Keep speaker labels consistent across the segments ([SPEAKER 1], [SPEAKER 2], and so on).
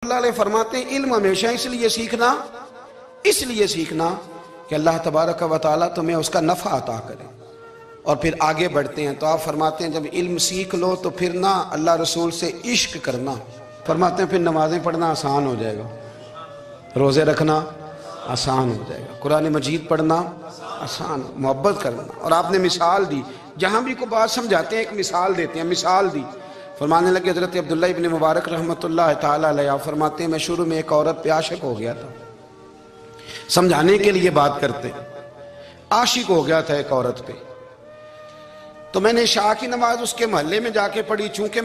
[SPEAKER 1] اللہ علیہ فرماتے ہیں علم ہمیشہ اس لیے سیکھنا کہ اللہ تبارک و تعالیٰ تمہیں اس کا نفع عطا کرے اور پھر آگے بڑھتے ہیں۔ تو آپ فرماتے ہیں جب علم سیکھ لو تو پھر نہ اللہ رسول سے عشق کرنا، فرماتے ہیں پھر نمازیں پڑھنا آسان ہو جائے گا، روزے رکھنا آسان ہو جائے گا، قرآن مجید پڑھنا آسان، محبت کرنا۔ اور آپ نے مثال دی، جہاں بھی کوئی بات سمجھاتے ہیں ایک مثال دیتے ہیں، مثال دی، فرمانے لگے حضرت عبداللہ ابن مبارک رحمۃ اللہ تعالیٰ علیہ فرماتے ہیں میں شروع میں ایک عورت پہ عاشق ہو گیا تھا، سمجھانے کے لیے بات کرتے ہیں، عاشق ہو گیا تھا ایک عورت پہ، تو میں نے عشاء کی نماز اس کے محلے میں جا کے پڑھی، چونکہ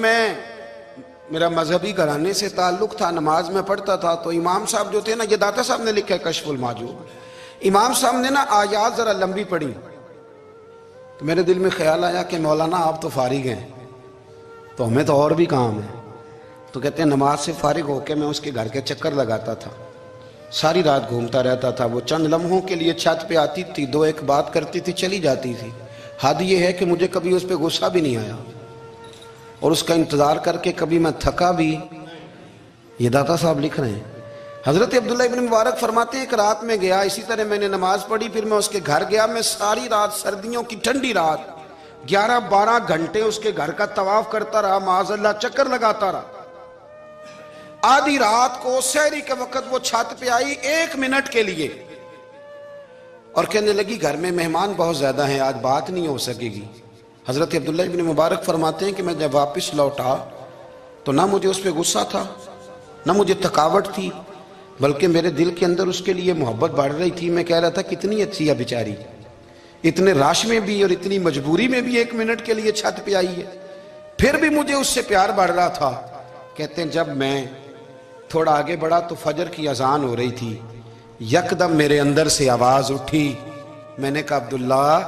[SPEAKER 1] میرا مذہبی گھرانے سے تعلق تھا، نماز میں پڑھتا تھا، تو امام صاحب جو تھے نا، یہ داتا صاحب نے لکھا ہے کشف المحجوب، امام صاحب نے نا آیات ذرا لمبی پڑھی، تو میرے دل میں خیال آیا کہ مولانا آپ تو فارغ ہیں تو ہمیں تو اور بھی کام ہے، تو کہتے ہیں نماز سے فارغ ہو کے میں اس کے گھر کے چکر لگاتا تھا، ساری رات گھومتا رہتا تھا، وہ چند لمحوں کے لیے چھت پہ آتی تھی، دو ایک بات کرتی تھی، چلی جاتی تھی، حد یہ ہے کہ مجھے کبھی اس پہ غصہ بھی نہیں آیا اور اس کا انتظار کر کے کبھی میں تھکا بھی۔ یہ داتا صاحب لکھ رہے ہیں، حضرت عبداللہ ابن مبارک فرماتے ہیں ایک رات میں گیا، اسی طرح میں نے نماز پڑھی، پھر میں اس کے گھر گیا، میں ساری رات، سردیوں کی ٹھنڈی رات 11-12 گھنٹے اس کے گھر کا طواف کرتا رہا، معاذ اللہ چکر لگاتا رہا، آدھی رات کو سحری کے وقت وہ چھت پہ آئی 1 منٹ کے لیے اور کہنے لگی گھر میں مہمان بہت زیادہ ہیں، آج بات نہیں ہو سکے گی۔ حضرت عبداللہ ابن مبارک فرماتے ہیں کہ میں جب واپس لوٹا تو نہ مجھے اس پہ غصہ تھا نہ مجھے تھکاوٹ تھی، بلکہ میرے دل کے اندر اس کے لیے محبت بڑھ رہی تھی، میں کہہ رہا تھا کتنی اچھی ہے بیچاری، اتنے راش میں بھی اور اتنی مجبوری میں بھی 1 منٹ کے لیے چھت پہ آئی ہے، پھر بھی مجھے اس سے پیار بڑھ رہا تھا۔ کہتے ہیں جب میں تھوڑا آگے بڑھا تو فجر کی اذان ہو رہی تھی، یکدم میرے اندر سے آواز اٹھی، میں نے کہا عبداللہ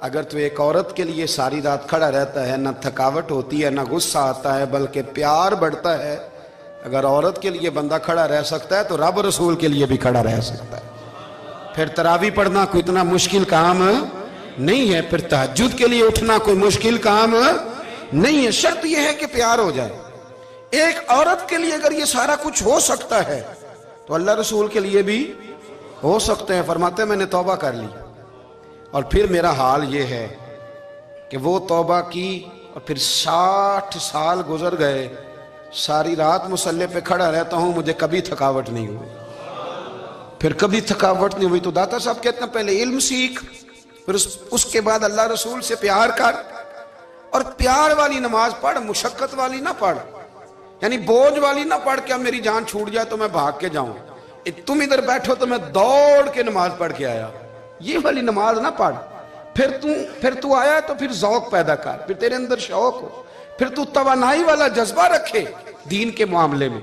[SPEAKER 1] اگر تو ایک عورت کے لیے ساری رات کھڑا رہتا ہے، نہ تھکاوٹ ہوتی ہے نہ غصہ آتا ہے بلکہ پیار بڑھتا ہے، اگر عورت کے لیے بندہ کھڑا رہ سکتا ہے تو رب رسول کے لیے بھی کھڑا رہ سکتا ہے۔ پھر تراویح پڑھنا کوئی اتنا مشکل کام نہیں ہے، پھر تہجد کے لیے اٹھنا کوئی مشکل کام نہیں ہے، شرط یہ ہے کہ پیار ہو جائے۔ ایک عورت کے لیے اگر یہ سارا کچھ ہو سکتا ہے تو اللہ رسول کے لیے بھی ہو سکتے ہیں۔ فرماتے ہیں میں نے توبہ کر لی اور پھر میرا حال یہ ہے کہ وہ توبہ کی اور پھر 60 سال گزر گئے، ساری رات مصلی پہ کھڑا رہتا ہوں، مجھے کبھی تھکاوٹ نہیں ہوئی، پھر کبھی تھکاوٹ نہیں ہوئی۔ تو داتا صاحب کہتے ہیں پہلے علم سیکھ، پھر اس کے بعد اللہ رسول سے پیار کر، اور پیار والی نماز پڑھ، مشقت والی نہ پڑھ، یعنی بوجھ والی نہ پڑھ کہ اب میری جان چھوٹ جائے تو میں بھاگ کے جاؤں، تم ادھر بیٹھو تو میں دوڑ کے نماز پڑھ کے آیا، یہ والی نماز نہ پڑھ۔ پھر تو آیا تو پھر ذوق پیدا کر، پھر تیرے اندر شوق ہو، پھر تو توانائی والا جذبہ رکھے دین کے معاملے میں۔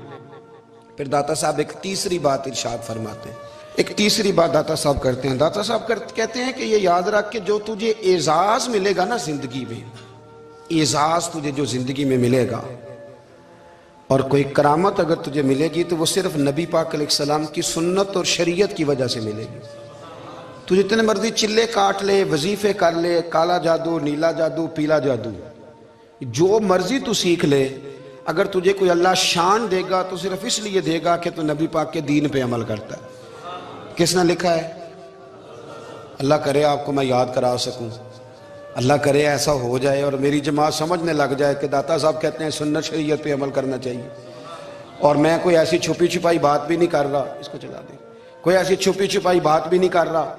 [SPEAKER 1] پھر داتا صاحب ایک تیسری بات ارشاد فرماتے ہیں، ایک تیسری بات داتا صاحب کرتے ہیں، داتا صاحب کہتے ہیں کہ یہ یاد رکھ کہ جو تجھے اعزاز ملے گا نا زندگی میں، اعزاز تجھے جو زندگی میں ملے گا اور کوئی کرامت اگر تجھے ملے گی تو وہ صرف نبی پاک علیہ السلام کی سنت اور شریعت کی وجہ سے ملے گی۔ تو جتنے مرضی چلے کاٹ لے، وظیفے کر لے، کالا جادو، نیلا جادو، پیلا جادو، جو مرضی تو سیکھ لے، اگر تجھے کوئی اللہ شان دے گا تو صرف اس لیے دے گا کہ تو نبی پاک کے دین پہ عمل کرتا ہے۔ کس نے لکھا ہے؟ اللہ کرے آپ کو میں یاد کرا سکوں، اللہ کرے ایسا ہو جائے اور میری جماعت سمجھنے لگ جائے کہ داتا صاحب کہتے ہیں سنت شریعت پہ عمل کرنا چاہیے، اور میں کوئی ایسی چھپی چھپائی بات بھی نہیں کر رہا، اس کو چلا دیں، کوئی ایسی چھپی چھپائی بات بھی نہیں کر رہا،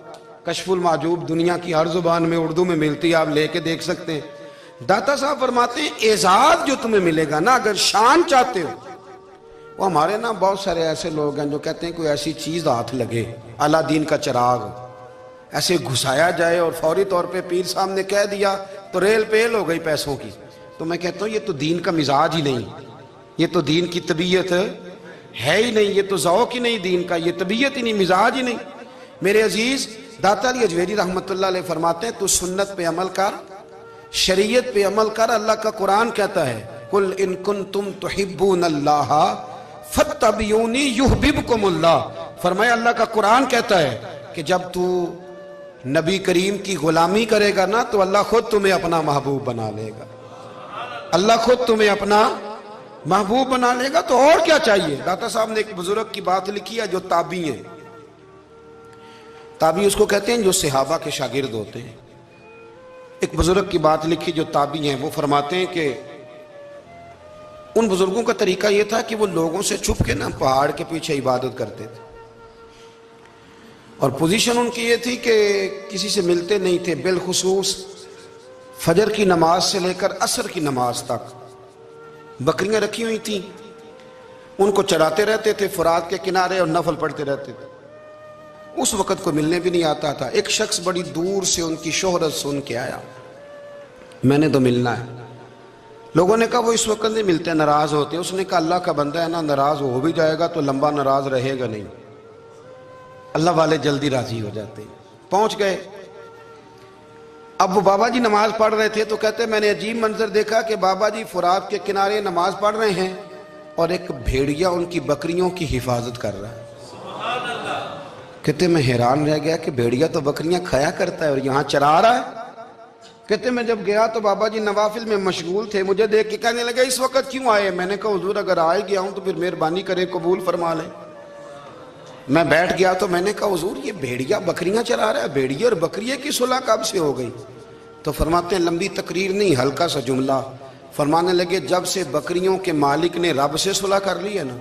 [SPEAKER 1] کشف المحجوب دنیا کی ہر زبان میں اردو میں ملتی ہے، آپ لے کے دیکھ سکتے ہیں۔ داتا صاحب فرماتے ہیں اعزاز جو تمہیں ملے گا نا، اگر شان چاہتے ہو، وہ ہمارے نا بہت سارے ایسے لوگ ہیں جو کہتے ہیں کوئی ایسی چیز ہاتھ لگے، اعلیٰ دین کا چراغ ایسے گھسایا جائے اور فوری طور پہ پیر صاحب نے کہہ دیا تو ریل پیل ہو گئی پیسوں کی، تو میں کہتا ہوں یہ تو دین کا مزاج ہی نہیں، یہ تو دین کی طبیعت ہے ہی نہیں، یہ تو ذوق ہی نہیں دین کا، یہ طبیعت ہی نہیں، مزاج ہی نہیں۔ میرے عزیز داتا علی اجویری رحمۃ اللہ علیہ فرماتے ہیں تو سنت پہ عمل کر، شریعت پہ عمل کر، اللہ کا قرآن کہتا ہے قُلْ إِن كُنْتُمْ تُحِبُّونَ اللَّهَ فَاتَّبِعُونِي يُحْبِبْكُمُ اللَّهُ، فرمایا اللہ کا قرآن کہتا ہے کہ جب تو نبی کریم کی غلامی کرے گا نا تو اللہ خود تمہیں اپنا محبوب بنا لے گا، اللہ خود تمہیں اپنا محبوب بنا لے گا تو اور کیا چاہیے. داتا صاحب نے ایک بزرگ کی بات لکھی ہے جو تابعی ہیں. تابعی اس کو کہتے ہیں جو صحابہ کے شاگرد ہوتے ہیں. ایک بزرگ کی بات لکھی جو تابعی ہیں. وہ فرماتے ہیں کہ ان بزرگوں کا طریقہ یہ تھا کہ وہ لوگوں سے چھپ کے نا پہاڑ کے پیچھے عبادت کرتے تھے. اور پوزیشن ان کی یہ تھی کہ کسی سے ملتے نہیں تھے. بالخصوص فجر کی نماز سے لے کر عصر کی نماز تک بکریاں رکھی ہوئی تھیں. ان کو چراتے رہتے تھے فرات کے کنارے اور نفل پڑھتے رہتے تھے. اس وقت کو ملنے بھی نہیں آتا تھا. ایک شخص بڑی دور سے ان کی شہرت سن کے آیا, میں نے تو ملنا ہے. لوگوں نے کہا وہ اس وقت نہیں ملتے, ناراض ہوتے. اس نے کہا اللہ کا بندہ ہے نا, ناراض ہو بھی جائے گا تو لمبا ناراض رہے گا نہیں. اللہ والے جلدی راضی ہو جاتے ہیں. پہنچ گئے. اب وہ بابا جی نماز پڑھ رہے تھے تو کہتے میں نے عجیب منظر دیکھا کہ بابا جی فرات کے کنارے نماز پڑھ رہے ہیں اور ایک بھیڑیا ان کی بکریوں کی حفاظت کر رہا ہے. کہتے میں حیران رہ گیا کہ بھیڑیا تو بکریاں کھایا کرتا ہے اور یہاں چرا رہا ہے. کہتے میں جب گیا تو بابا جی نوافل میں مشغول تھے. مجھے دیکھ کے کہنے لگے اس وقت کیوں آئے؟ میں نے کہا حضور اگر آئے گیا ہوں تو پھر مہربانی کرے قبول فرما لیں. میں بیٹھ گیا تو میں نے کہا حضور یہ بھیڑیا بکریاں چرا رہا ہے, بھیڑیا اور بکریے کی صلح کب سے ہو گئی؟ تو فرماتے ہیں لمبی تقریر نہیں, ہلکا سا جملہ. فرمانے لگے جب سے بکریوں کے مالک نے رب سے صلح کر لی ہے نا,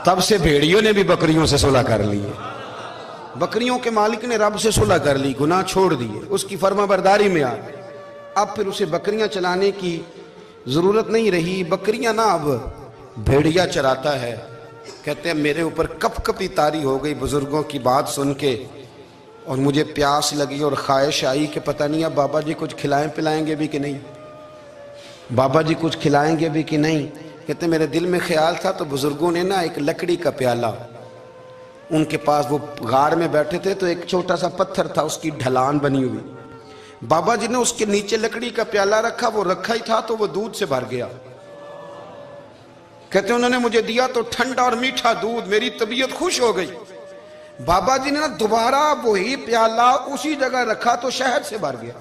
[SPEAKER 1] تب سے بھیڑیوں نے بھی بکریوں سے صلح کر لی ہے. بکریوں کے مالک نے رب سے صلح کر لی, گناہ چھوڑ دیے, اس کی فرما برداری میں آ گئے. اب پھر اسے بکریاں چلانے کی ضرورت نہیں رہی. بکریاں نا اب بھیڑیا چراتا ہے. کہتے ہیں میرے اوپر کپ کپی طاری ہو گئی بزرگوں کی بات سن کے, اور مجھے پیاس لگی اور خواہش آئی کہ پتہ نہیں اب بابا جی کچھ کھلائیں پلائیں گے بھی کہ نہیں, بابا جی کچھ کھلائیں گے بھی کہ نہیں. کہتے میرے دل میں خیال تھا تو بزرگوں نے نا ایک لکڑی کا پیالہ, ان کے پاس وہ غار میں بیٹھے تھے تو ایک چھوٹا سا پتھر تھا, اس کی ڈھلان بنی ہوئی. بابا جی نے اس کے نیچے لکڑی کا پیالہ رکھا, وہ رکھا ہی تھا تو وہ دودھ سے بھر گیا. کہتے انہوں نے مجھے دیا تو ٹھنڈا اور میٹھا دودھ, میری طبیعت خوش ہو گئی. بابا جی نے نا دوبارہ وہی پیالہ اسی جگہ رکھا تو شہد سے بھر گیا.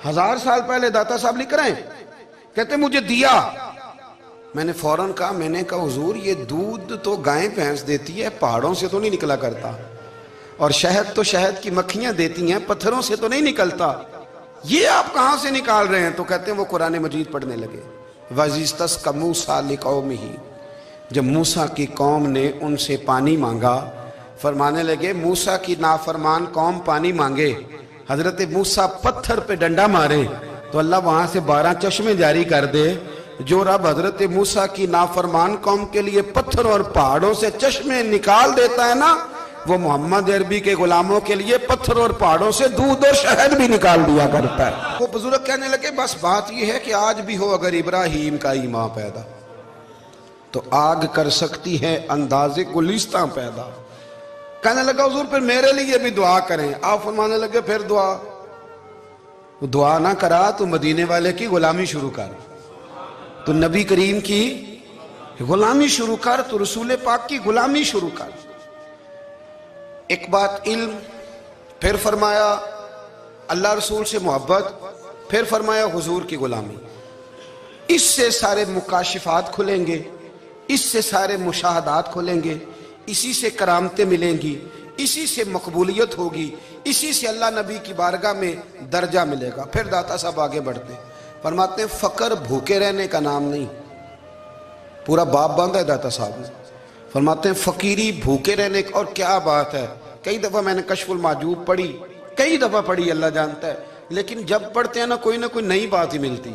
[SPEAKER 1] 1000 سال پہلے داتا صاحب لکھ رہے ہیں. کہتے مجھے دیا. میں نے فوراً کہا, میں نے کہا حضور یہ دودھ تو گائیں بھینس دیتی ہے, پہاڑوں سے تو نہیں نکلا کرتا, اور شہد تو شہد کی مکھیاں دیتی ہیں, پتھروں سے تو نہیں نکلتا, یہ آپ کہاں سے نکال رہے ہیں؟ تو کہتے ہیں وہ قرآن مجید پڑھنے لگے. وَإِذِ اسْتَسْقَى مُوسَىٰ لِقَوْمِهِ, جب موسیٰ کی قوم نے ان سے پانی مانگا, فرمانے لگے موسیٰ کی نافرمان قوم پانی مانگے, حضرت موسیٰ پتھر پہ ڈنڈا مارے تو اللہ وہاں سے 12 چشمے جاری کر دے. جو رب حضرت موسیٰ کی نافرمان قوم کے لیے پتھر اور پہاڑوں سے چشمے نکال دیتا ہے نا, وہ محمد عربی کے غلاموں کے لیے پتھر اور پہاڑوں سے دودھ اور شہد بھی نکال دیا کرتا ہے. وہ بزرگ کہنے لگے بس بات یہ ہے کہ آج بھی ہو اگر ابراہیم کا ایمان پیدا تو آگ کر سکتی ہے انداز گلستاں پیدا. کہنے لگا حضور پھر میرے لیے بھی دعا کریں. آپ فرمانے لگے پھر دعا نہ کرا تو مدینے والے کی غلامی شروع کر, تو نبی کریم کی غلامی شروع کر, تو رسول پاک کی غلامی شروع کر. ایک بات علم, پھر فرمایا اللہ رسول سے محبت, پھر فرمایا حضور کی غلامی. اس سے سارے مکاشفات کھلیں گے, اس سے سارے مشاہدات کھلیں گے, اسی سے کرامتیں ملیں گی, اسی سے مقبولیت ہوگی, اسی سے اللہ نبی کی بارگاہ میں درجہ ملے گا. پھر داتا صاحب آگے بڑھتے ہیں, فرماتے ہیں فقر بھوکے رہنے کا نام نہیں. پورا باب باندھا ہے داتا صاحب نے. فرماتے ہیں فقیری بھوکے رہنے کا, اور کیا بات ہے. کئی دفعہ میں نے کشف المحجوب پڑھی, کئی دفعہ پڑھی, اللہ جانتا ہے, لیکن جب پڑھتے ہیں نا کوئی نئی بات ہی ملتی.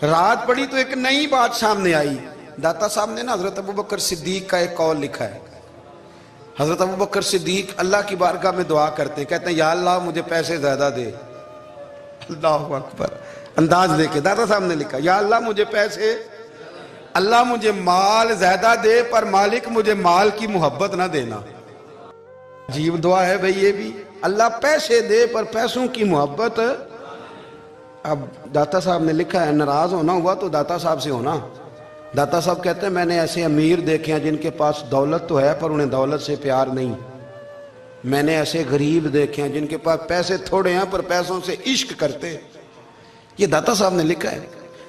[SPEAKER 1] رات پڑھی تو ایک نئی بات سامنے آئی. داتا صاحب نے نا حضرت ابوبکر صدیق کا ایک قول لکھا ہے. حضرت ابوبکر صدیق اللہ کی بارگاہ میں دعا کرتے ہیں, کہتے ہیں یا اللہ مجھے پیسے زیادہ دے. اللہ اکبر, انداز دیکھے داتا صاحب نے لکھا یا اللہ مجھے پیسے, اللہ مجھے مال زیادہ دے پر مالک مجھے مال کی محبت نہ دینا. عجیب دعا ہے بھئی یہ بھی, اللہ پیسے دے پر پیسوں کی محبت. اب داتا صاحب نے لکھا ہے ناراض ہونا ہوا تو داتا صاحب سے ہونا. داتا صاحب کہتے ہیں میں نے ایسے امیر دیکھے ہیں جن کے پاس دولت تو ہے پر انہیں دولت سے پیار نہیں. میں نے ایسے غریب دیکھے ہیں جن کے پاس پیسے تھوڑے ہیں پر پیسوں سے عشق کرتے. یہ داتا صاحب نے لکھا ہے.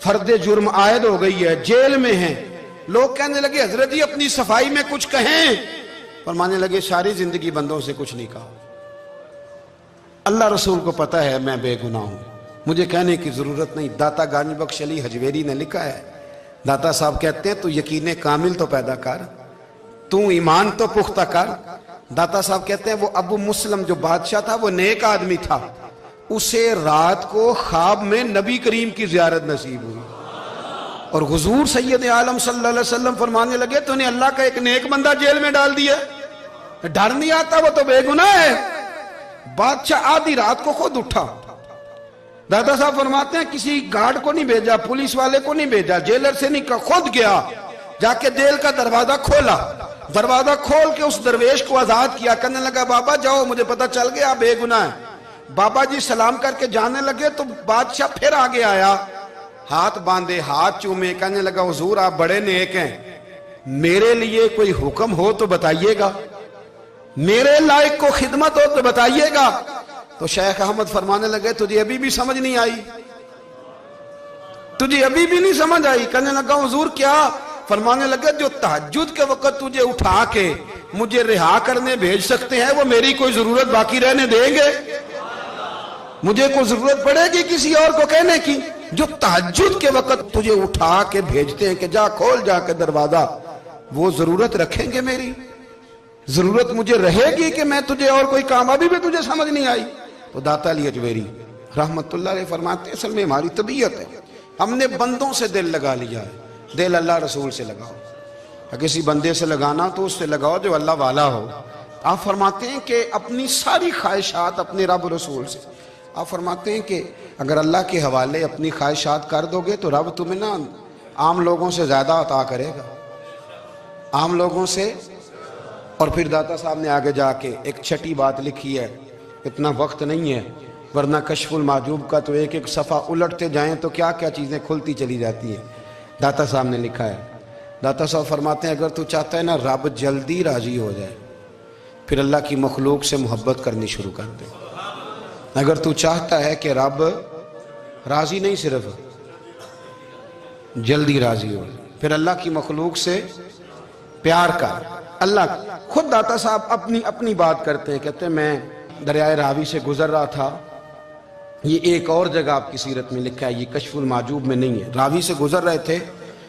[SPEAKER 1] فرد جرم عائد ہو گئی ہے، جیل میں ہیں. لوگ کہنے لگے حضرت جی اپنی صفائی میں کچھ کہیں. فرمانے لگے ساری زندگی بندوں سے کچھ نہیں کہا، اللہ رسول کو پتا ہے میں بے گناہ ہوں، مجھے کہنے کی ضرورت نہیں. داتا گنج بخش علی حجویری نے لکھا ہے، داتا صاحب کہتے ہیں تو یقین کامل تو پیدا کر، تو ایمان تو پختہ کر. داتا صاحب کہتے ہیں وہ ابو مسلم جو بادشاہ تھا وہ نیک آدمی تھا، اسے رات کو خواب میں نبی کریم کی زیارت نصیب ہوئی اور حضور سید عالم صلی اللہ علیہ وسلم فرمانے لگے تو نے اللہ کا ایک نیک بندہ جیل میں ڈال دیا، ڈر نہیں آتا، وہ تو بے گناہ ہے. بادشاہ آدھی رات کو خود اٹھا. دادا صاحب فرماتے ہیں کسی گارڈ کو نہیں بھیجا، پولیس والے کو نہیں بھیجا، جیلر سے نہیں کہا، خود گیا، جا کے جیل کا دروازہ کھولا، دروازہ کھول کے اس درویش کو آزاد کیا. کہنے لگا بابا جاؤ، مجھے پتا چل گیا بے گناہ ہے. بابا جی سلام کر کے جانے لگے تو بادشاہ پھر آگے آیا، ہاتھ باندھے، ہاتھ چومے، کہنے لگا حضور آپ بڑے نیک ہیں، میرے لیے کوئی حکم ہو تو بتائیے گا، میرے لائق کو خدمت ہو تو بتائیے گا. تو شیخ احمد فرمانے لگے تجھے ابھی بھی سمجھ نہیں آئی، تجھے ابھی بھی نہیں سمجھ آئی. کہنے لگا حضور کیا؟ فرمانے لگے جو تہجد کے وقت تجھے اٹھا کے مجھے رہا کرنے بھیج سکتے ہیں وہ میری کوئی ضرورت باقی رہنے دیں گے؟ مجھے کوئی ضرورت پڑے گی کسی اور کو کہنے کی؟ جو تہجد کے وقت تجھے اٹھا کے بھیجتے ہیں کہ جا کھول جا کے دروازہ، وہ ضرورت رکھیں گے میری؟ ضرورت مجھے رہے گی کہ میں تجھے اور کوئی کام؟ ابھی بھی تجھے سمجھ نہیں آئی؟ تو داتا علی حجویری رحمت اللہ علیہ فرماتے ہیں اصل میں ہماری طبیعت ہے، ہم نے بندوں سے دل لگا لیا ہے. دل اللہ رسول سے لگاؤ، کسی بندے سے لگانا تو اس سے لگاؤ جو اللہ والا ہو. آپ فرماتے ہیں کہ اپنی ساری خواہشات اپنے رب رسول سے، آپ فرماتے ہیں کہ اگر اللہ کے حوالے اپنی خواہشات کر دو گے تو رب تمہیں نا عام لوگوں سے زیادہ عطا کرے گا، عام لوگوں سے. اور پھر داتا صاحب نے آگے جا کے ایک چھٹی بات لکھی ہے، اتنا وقت نہیں ہے ورنہ کشف المحجوب کا تو ایک ایک صفحہ الٹتے جائیں تو کیا کیا چیزیں کھلتی چلی جاتی ہیں. داتا صاحب نے لکھا ہے، داتا صاحب فرماتے ہیں اگر تو چاہتا ہے نا رب جلدی راضی ہو جائے پھر اللہ کی مخلوق سے محبت کرنی شروع کر دے. اگر تو چاہتا ہے کہ رب راضی نہیں صرف جلدی راضی ہو پھر اللہ کی مخلوق سے پیار کر. اللہ خود داتا صاحب اپنی بات کرتے ہیں، کہتے ہیں میں دریائے راوی سے گزر رہا تھا، یہ ایک اور جگہ آپ کی سیرت میں لکھا ہے، یہ کشف المحجوب میں نہیں ہے. راوی سے گزر رہے تھے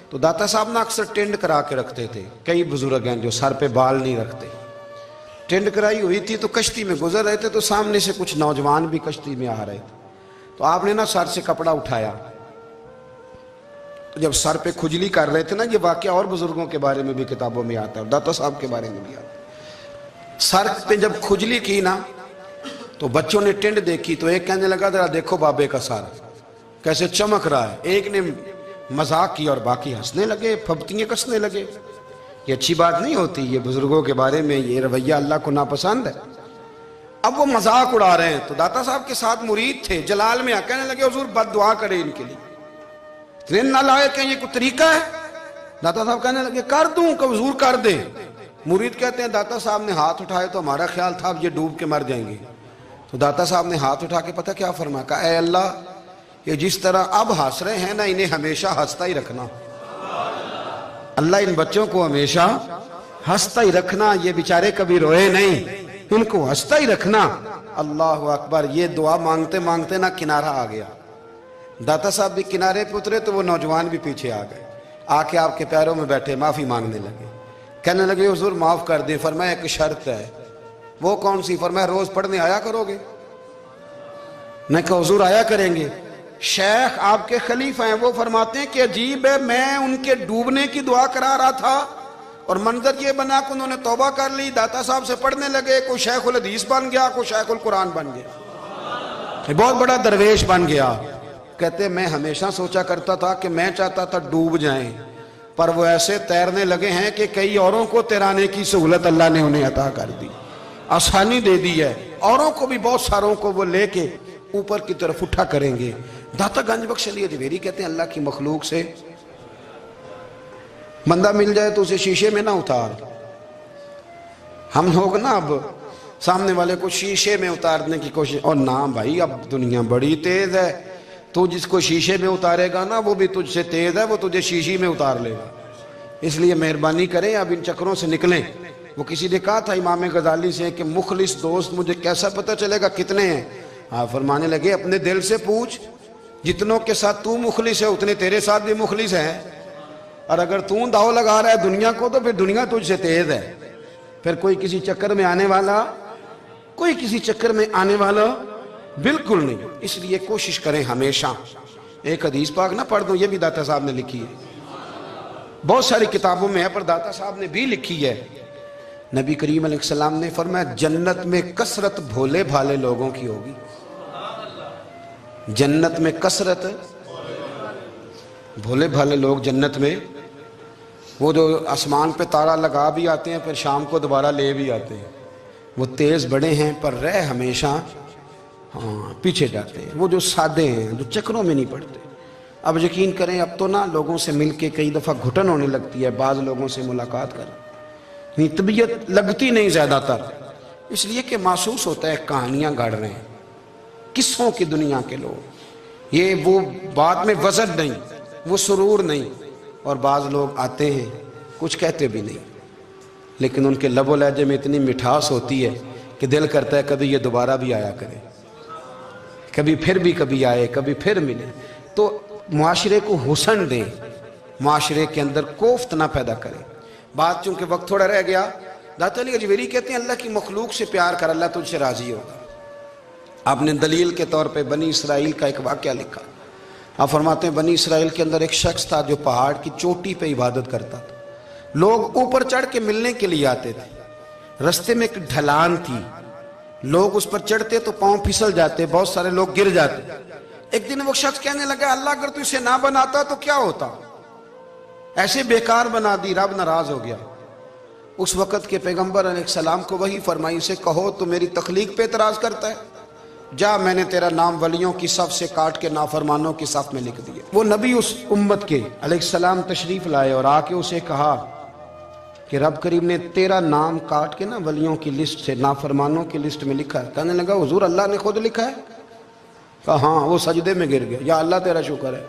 [SPEAKER 1] تو داتا صاحب نے اکثر ٹینڈ کرا کے رکھتے تھے، کئی بزرگ ہیں جو سر پہ بال نہیں رکھتے، ٹینڈ کرائی ہوئی تھی تو کشتی میں گزر رہے تھے تو سامنے سے کچھ نوجوان بھی کشتی میں آ رہے تھے تو آپ نے نا سر سے کپڑا اٹھایا، تو جب سر پہ کھجلی کر رہے تھے نا، یہ واقعہ اور بزرگوں کے بارے میں بھی کتابوں میں آتا ہے، داتا صاحب کے بارے میں بھی آتا ہے. سر پہ جب کھجلی کی نا تو بچوں نے ٹینڈ دیکھی تو ایک کہنے لگا ذرا دیکھو بابے کا سر کیسے چمک رہا ہے. ایک نے مذاق کی اور باقی ہنسنے لگے، پھپتیاں کسنے لگے. یہ اچھی بات نہیں ہوتی، یہ بزرگوں کے بارے میں یہ رویہ اللہ کو ناپسند ہے. اب وہ مذاق اڑا رہے ہیں تو داتا صاحب کے ساتھ مرید تھے، جلال میں کہنے لگے حضور بد دعا کرے ان کے لیے، اتنے نالائق ہیں، یہ کوئی طریقہ ہے؟ داتا صاحب کہنے لگے کر دوں کہ حضور کر دے. مرید کہتے ہیں داتا صاحب نے ہاتھ اٹھائے تو ہمارا خیال تھا اب یہ ڈوب کے مر جائیں گے. تو داتا صاحب نے ہاتھ اٹھا کے پتہ کیا فرمایا؟ کہا اے اللہ یہ جس طرح اب ہنس رہے ہیں نا انہیں ہمیشہ ہنستا ہی رکھنا. اللہ ان بچوں کو ہمیشہ ہنستا ہی رکھنا، یہ بیچارے کبھی روئے نہیں، ان کو ہنستا ہی رکھنا. اللہ اکبر. یہ دعا مانگتے مانگتے نا کنارہ آ گیا. داتا صاحب بھی کنارے پہ اترے تو وہ نوجوان بھی پیچھے آ گئے، آ کے آپ کے پیروں میں بیٹھے معافی مانگنے لگے. کہنے لگے حضور معاف کر دیں. فرمایا ایک شرط ہے. وہ کون سی؟ فرمایا روز پڑھنے آیا کرو گے؟ میں کہا حضور آیا کریں گے. شیخ آپ کے خلیفہ ہیں، وہ فرماتے ہیں کہ عجیب ہے میں ان کے ڈوبنے کی دعا کرا رہا تھا اور منظر یہ بنا کہ انہوں نے توبہ کر لی، داتا صاحب سے پڑھنے لگے، کوئی شیخ الحدیث بن گیا، کوئی شیخ القرآن بن گیا، بہت بڑا درویش بن گیا. کہتے میں ہمیشہ سوچا کرتا تھا کہ میں چاہتا تھا ڈوب جائیں، پر وہ ایسے تیرنے لگے ہیں کہ کئی اوروں کو تیرانے کی سہولت اللہ نے انہیں عطا کر دی، آسانی دے دی ہے. اوروں کو بھی بہت ساروں کو وہ لے کے اوپر کی طرف اٹھا کریں گے. داتا گنج بخش علی حجویری کہتے ہیں اللہ کی مخلوق سے بندہ مل جائے تو اسے شیشے میں نہ اتار. ہم لوگ نا اب سامنے والے کو شیشے میں اتارنے کی کوشش، اور نہ بھائی اب دنیا بڑی تیز ہے، تو جس کو شیشے میں اتارے گا نا وہ بھی تجھ سے تیز ہے، وہ تجھے شیشی میں اتار لے گا. اس لیے مہربانی کریں اب ان چکروں سے نکلیں. وہ کسی نے کہا تھا امام غزالی سے کہ مخلص دوست مجھے کیسا پتہ چلے گا کتنے ہیں؟ فرمانے لگے اپنے دل سے پوچھ، جتنوں کے ساتھ تو مخلص ہے اتنے تیرے ساتھ بھی مخلص ہیں. اور اگر تو داؤ لگا رہا ہے دنیا کو تو پھر دنیا تجھ سے تیز ہے. پھر کوئی کسی چکر میں آنے والا بالکل نہیں. اس لیے کوشش کریں ہمیشہ. ایک حدیث پاک نہ پڑھ دوں، یہ بھی داتا صاحب نے لکھی ہے، بہت ساری کتابوں میں ہے پر داتا صاحب نے بھی لکھی ہے. نبی کریم علیہ السلام نے فرمایا جنت میں کثرت بھولے بھالے لوگوں کی ہوگی. جنت میں کثرت بھولے بھالے لوگ جنت میں، وہ جو آسمان پہ تارا لگا بھی آتے ہیں پھر شام کو دوبارہ لے بھی آتے ہیں. وہ تیز بڑے ہیں پر رہ ہمیشہ پیچھے جاتے ہیں. وہ جو سادے ہیں جو چکروں میں نہیں پڑتے. اب یقین کریں اب تو نا لوگوں سے مل کے کئی دفعہ گھٹن ہونے لگتی ہے. بعض لوگوں سے ملاقات کر طبیعت لگتی نہیں زیادہ تر، اس لیے کہ محسوس ہوتا ہے کہانیاں گڑھ رہے ہیں، قصوں کی دنیا کے لوگ. یہ وہ بات میں وزن نہیں، وہ سرور نہیں. اور بعض لوگ آتے ہیں کچھ کہتے بھی نہیں، لیکن ان کے لب و لہجے میں اتنی مٹھاس ہوتی ہے کہ دل کرتا ہے کبھی یہ دوبارہ بھی آیا کرے، کبھی آئے، کبھی پھر ملے. تو معاشرے کو حسن دیں، معاشرے کے اندر کوفت نہ پیدا کریں. بات چونکہ وقت تھوڑا رہ گیا، داتا علی اجویری کہتے ہیں اللہ کی مخلوق سے پیار کر، اللہ تجھ سے راضی ہوگا. آپ نے دلیل کے طور پہ بنی اسرائیل کا ایک واقعہ لکھا. آپ فرماتے ہیں بنی اسرائیل کے اندر ایک شخص تھا جو پہاڑ کی چوٹی پہ عبادت کرتا تھا. لوگ اوپر چڑھ کے ملنے کے لیے آتے تھے. رستے میں ایک ڈھلان تھی، لوگ اس پر چڑھتے تو پاؤں پھسل جاتے، بہت سارے لوگ گر جاتے. ایک دن وہ شخص کہنے لگا اللہ اگر تو اسے نہ بناتا تو کیا ہوتا، ایسے بیکار بنا دی. رب ناراض ہو گیا. اس وقت کے پیغمبر علیہ السلام کو وہی فرمائی اسے کہو تو میری تخلیق پہ اعتراض کرتا ہے، جا میں نے تیرا نام ولیوں کی صف سے کاٹ کے نافرمانوں کی صف میں لکھ دیا. وہ نبی اس امت کے علیہ السلام تشریف لائے اور آ کے اسے کہا کہ رب کریم نے تیرا نام کاٹ کے نا ولیوں کی لسٹ سے نافرمانوں کی لسٹ میں لکھا ہے. کہنے لگا حضور اللہ نے خود لکھا ہے؟ کہا ہاں. وہ سجدے میں گر گیا، یا اللہ تیرا شکر ہے،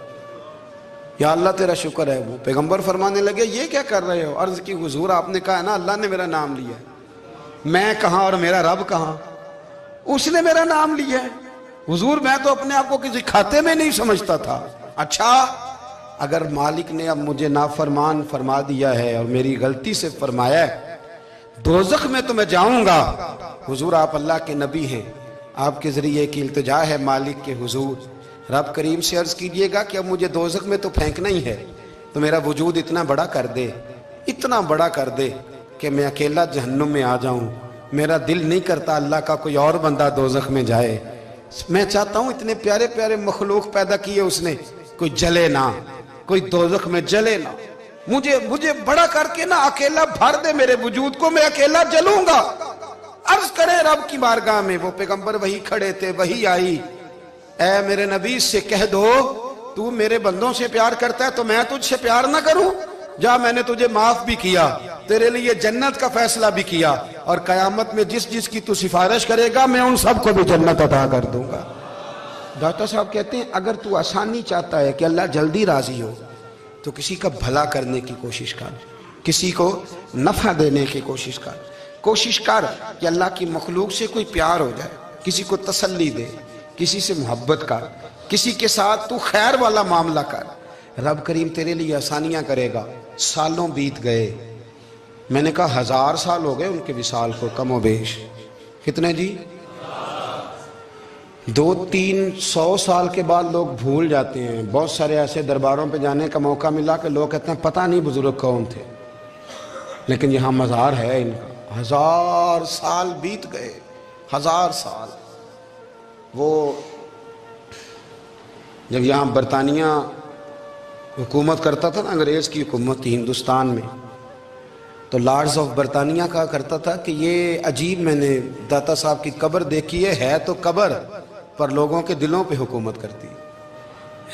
[SPEAKER 1] یا اللہ تیرا شکر ہے. وہ پیغمبر فرمانے لگے یہ کیا کر رہے ہو؟ عرض کی حضور آپ نے کہا ہے نا اللہ نے میرا نام لیا ہے، میں کہاں اور میرا رب کہاں؟ اس نے میرا نام لیا ہے. حضور میں تو اپنے آپ کو کسی کھاتے میں نہیں سمجھتا تھا. اچھا اگر مالک نے اب مجھے نافرمان فرما دیا ہے اور میری غلطی سے فرمایا ہے دوزخ میں تو میں جاؤں گا. حضور آپ اللہ کے نبی ہیں، آپ کے ذریعے کی التجا ہے مالک کے حضور، رب کریم سے عرض کیجئے گا کہ اب مجھے دوزخ میں تو پھینکنا ہی ہے تو میرا وجود اتنا بڑا کر دے، اتنا بڑا کر دے کہ میں اکیلا جہنم میں آ جاؤں. میرا دل نہیں کرتا اللہ کا کوئی اور بندہ دوزخ میں جائے. میں چاہتا ہوں اتنے پیارے پیارے مخلوق پیدا کیے اس نے، کوئی جلے نہ، کوئی دوزخ میں جلے نہ. مجھے بڑا کر کے نہ اکیلا بھر دے میرے وجود کو، میں اکیلا جلوں گا. عرض کرے رب کی بارگاہ میں. وہ پیغمبر وہی کھڑے تھے، وہی آئی. اے میرے نبی سے کہہ دو تو میرے بندوں سے پیار کرتا ہے تو میں تجھ سے پیار نہ کروں؟ جا میں نے تجھے معاف بھی کیا، تیرے لیے جنت کا فیصلہ بھی کیا، اور قیامت میں جس کی تو سفارش کرے گا میں ان سب کو بھی جنت عطا کر دوں گا. ڈاکٹر صاحب کہتے ہیں اگر تو آسانی چاہتا ہے کہ اللہ جلدی راضی ہو تو کسی کا بھلا کرنے کی کوشش کر، کسی کو نفع دینے کی کوشش کر. کوشش کر کہ اللہ کی مخلوق سے کوئی پیار ہو جائے، کسی کو تسلی دے، کسی سے محبت کر، کسی کے ساتھ تو خیر والا معاملہ کر. رب کریم تیرے لیے آسانیاں کرے گا. سالوں بیت گئے، میں نے کہا 1000 سال ہو گئے ان کے وصال کو کم و بیش. کتنے جی؟ 200-300 سال کے بعد لوگ بھول جاتے ہیں. بہت سارے ایسے درباروں پہ جانے کا موقع ملا کہ لوگ کہتے ہیں پتہ نہیں بزرگ کون تھے، لیکن یہاں مزار ہے ان کا. 1000 سال بیت گئے، 1000 سال. وہ جب یہاں برطانیہ حکومت کرتا تھا نا، انگریز کی حکومت تھی ہندوستان میں، تو لارڈز آف برطانیہ کہا کرتا تھا کہ یہ عجیب، میں نے داتا صاحب کی قبر دیکھی ہے تو قبر پر لوگوں کے دلوں پہ حکومت کرتی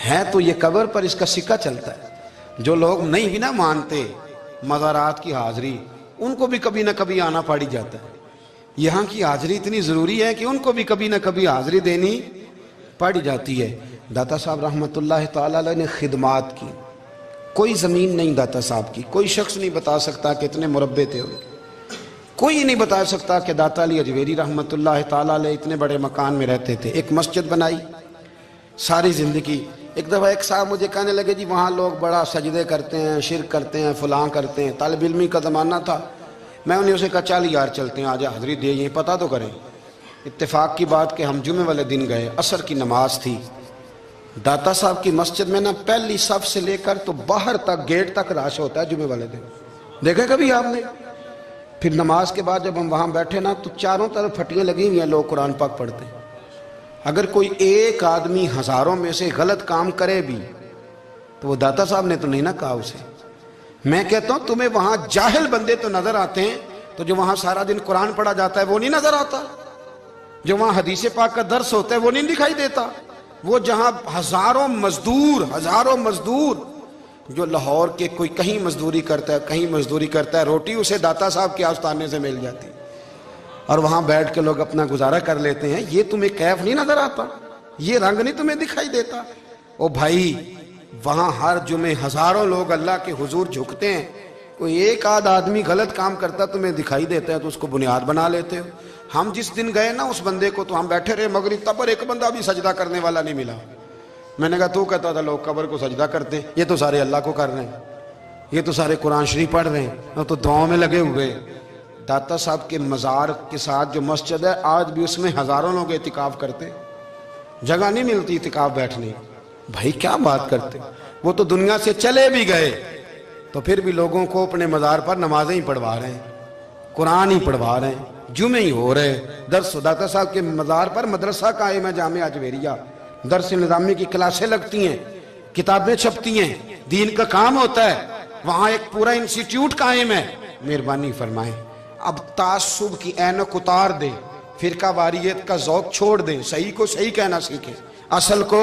[SPEAKER 1] ہے تو یہ قبر پر اس کا سکہ چلتا ہے. جو لوگ نہیں بھی نہ مانتے مزارات کی حاضری، ان کو بھی کبھی نہ کبھی آنا پڑ جاتا ہے. یہاں کی حاضری اتنی ضروری ہے کہ ان کو بھی کبھی نہ کبھی حاضری دینی پڑ جاتی ہے. داتا صاحب رحمۃ اللہ تعالیٰ علیہ نے خدمات کی، کوئی زمین نہیں داتا صاحب کی، کوئی شخص نہیں بتا سکتا کہ اتنے مربع تھے ان کے، کوئی نہیں بتا سکتا کہ داتا علی اجویری رحمۃ اللہ تعالیٰ علیہ اتنے بڑے مکان میں رہتے تھے۔ ایک مسجد بنائی ساری زندگی۔ ایک دفعہ ایک صاحب مجھے کہنے لگے جی وہاں لوگ بڑا سجدے کرتے ہیں، شرک کرتے ہیں، فلاں کرتے ہیں، طالب علمی کا زمانہ تھا۔ میں انہیں اسے کہا چل یار چلتے ہیں، آجا حضری دے یہ پتہ تو کریں۔ اتفاق کی بات کہ ہم جمعے والے دن گئے، عصر کی نماز تھی، داتا صاحب کی مسجد میں نا پہلی صف سے لے کر تو باہر تک گیٹ تک رش ہوتا ہے جمعے والے دن، دیکھیں کبھی آپ نے؟ پھر نماز کے بعد جب ہم وہاں بیٹھے نا تو چاروں طرف پھٹیاں لگی ہوئی ہیں، لوگ قرآن پاک پڑھتے ہیں۔ اگر کوئی ایک آدمی ہزاروں میں سے غلط کام کرے بھی تو وہ داتا صاحب نے تو نہیں نہ کہا اسے۔ میں کہتا ہوں تمہیں وہاں جاہل بندے تو نظر آتے ہیں، تو جو وہاں سارا دن قرآن پڑھا جاتا ہے وہ نہیں نظر آتا؟ جو وہاں حدیث پاک کا درس ہوتا ہے وہ نہیں دکھائی دیتا؟ وہ جہاں ہزاروں مزدور جو لاہور کے کوئی کہیں مزدوری کرتا ہے، کہیں مزدوری کرتا ہے، روٹی اسے داتا صاحب کے آستانے سے مل جاتی، اور وہاں بیٹھ کے لوگ اپنا گزارا کر لیتے ہیں۔ یہ تمہیں کیف نہیں نظر آتا؟ یہ رنگ نہیں تمہیں دکھائی دیتا؟ او بھائی، وہاں ہر جمعے ہزاروں لوگ اللہ کے حضور جھکتے ہیں، کوئی ایک آدھ آدمی غلط کام کرتا تمہیں دکھائی دیتا ہے تو اس کو بنیاد بنا لیتے ہو۔ ہم جس دن گئے نا اس بندے کو تو ہم بیٹھے رہے مغرب تب، اور ایک بندہ بھی سجدہ کرنے والا نہیں ملا۔ میں نے کہا تو کہتا تھا لوگ قبر کو سجدہ کرتے ہیں، یہ تو سارے اللہ کو کر رہے ہیں، یہ تو سارے قرآن شریف پڑھ رہے ہیں، اور تو دعاؤں میں لگے ہوئے۔ داتا صاحب کے مزار کے ساتھ جو مسجد ہے آج بھی اس میں ہزاروں لوگ اعتکاف کرتے ہیں، جگہ نہیں ملتی اعتکاف بیٹھنے۔ بھائی کیا بات کرتے؟ وہ تو دنیا سے چلے بھی گئے تو پھر بھی لوگوں کو اپنے مزار پر نمازیں ہی پڑھوا رہے ہیں، قرآن ہی پڑھوا رہے ہیں، جمعے ہی ہو رہے درس۔ داتا صاحب کے مزار پر مدرسہ قائم ہے، جامعہ اجویریہ، درس نظامی کی کلاسیں لگتی ہیں، کتابیں چھپتی ہیں، دین کا کام ہوتا ہے، وہاں ایک پورا انسٹیٹیوٹ قائم ہے۔ مہربانی فرمائیں اب تعصب کی اینک اتار دیں، فرقہ واریت کا ذوق چھوڑ دیں، صحیح کو صحیح کہنا سیکھیں، اصل کو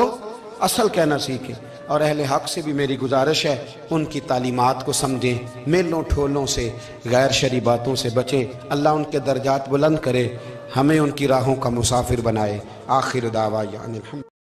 [SPEAKER 1] اصل کہنا سیکھیں۔ اور اہل حق سے بھی میری گزارش ہے ان کی تعلیمات کو سمجھیں، میلوں ٹھولوں سے، غیر شرعی باتوں سے بچیں۔ اللہ ان کے درجات بلند کرے، ہمیں ان کی راہوں کا مسافر بنائے۔ آخر دعوانا الحمد